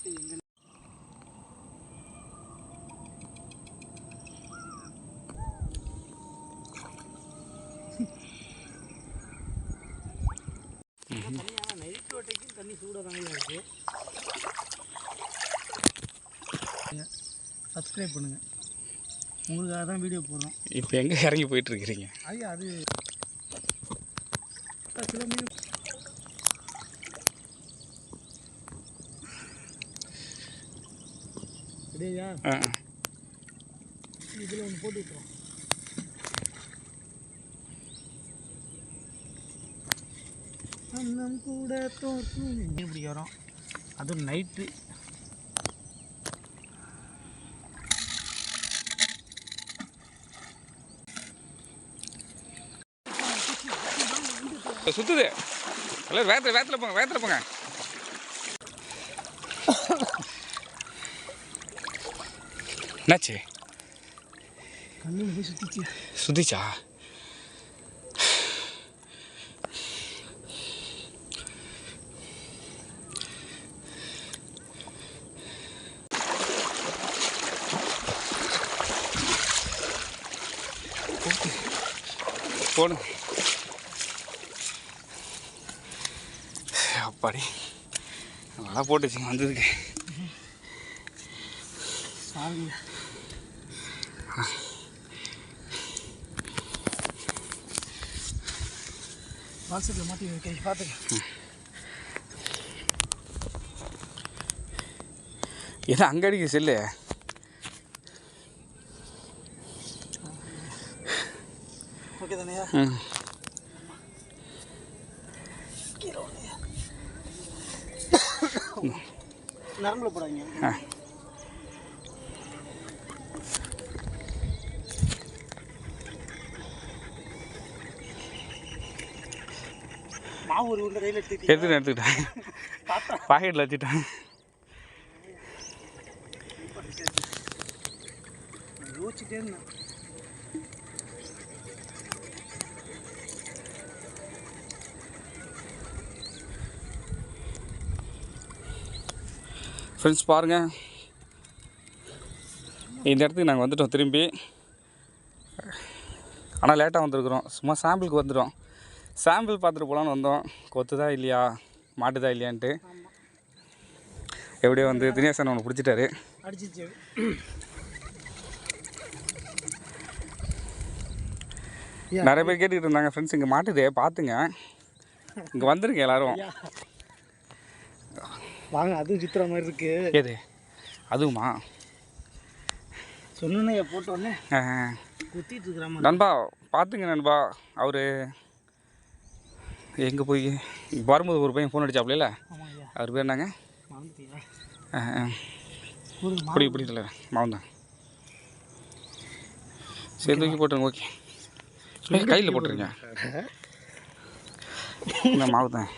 Night ஓட்டைக்கும் தண்ணி சூடாக தாங்க இருக்குது. சப்ஸ்கிரைப் பண்ணுங்கள், உங்களுக்காக தான் வீடியோ போடுறோம். இப்போ எங்கே இறங்கி போயிட்டுருக்கிறீங்க? ஐயா அது சில மீன் அப்படியா இதில் ஒன்று போட்டு விட்டுறோம். அண்ணம் கூட தோற்கும் மீன் பிடிக்க வரோம், அதுவும் நைட்டு. சுத்துது எல்லாம் வேத்துல போங்க. என்னாச்சு? கண்ணில் போய் சுத்திச்சா? போடுங்க. அப்பாடி நல்லா போட்டுச்சுங்க வந்ததுக்கு. வாட்ஸ்அப்பில் மாற்றி வைக்க பார்த்துக்க. ஏன்னா அங்கே அடிக்க செல்லு. ஓகே தானேயா? நரம்புல போடாதீங்க. மாவு ஒரு உருண்டை கையில் எடுத்துக்கிட்டேன், பாக்கெட்டில் வச்சுட்டேன். யோசிச்சுட்டே இருந்தேன். ஃப்ரெண்ட்ஸ் பாருங்கள், இந்த இடத்துக்கு நாங்கள் வந்துட்டோம் திரும்பி. ஆனால் லேட்டாக வந்துருக்குறோம், சும்மா சாம்பிளுக்கு வந்துட்டோம். சாம்பிள் பார்த்துட்டு போகலான்னு வந்தோம், கொத்துதா இல்லையா மாட்டுதா இல்லையான்ட்டு. எப்படியோ வந்து தினேசன் ஒன்று பிடிச்சிட்டாரு. அடிச்சிச்சு. நிறைய பேர் கேட்டுக்கிட்டு இருந்தாங்க, ஃப்ரெண்ட்ஸ் இங்கே மாட்டுதே பார்த்துங்க, இங்கே வந்துருங்க எல்லோரும் வாங்க. அதுவும் சித்திர மாதிரி இருக்கு. ஏது அதுவுமா? சொன்னே போட்டோன்னே குத்திட்டு இருக்கிறாம. நண்பா பார்த்துங்க நண்பா, அவர் எங்கே போய் வரும்போது ஒரு பையன் ஃபோன் அடிச்சாப்ல, அவர் பேர் என்னங்க? இப்படி இல்லை மாவன் தான். சரி தூக்கி போட்டுருங்க. ஓகே கையில் போட்டுருங்க. மாவு தான்.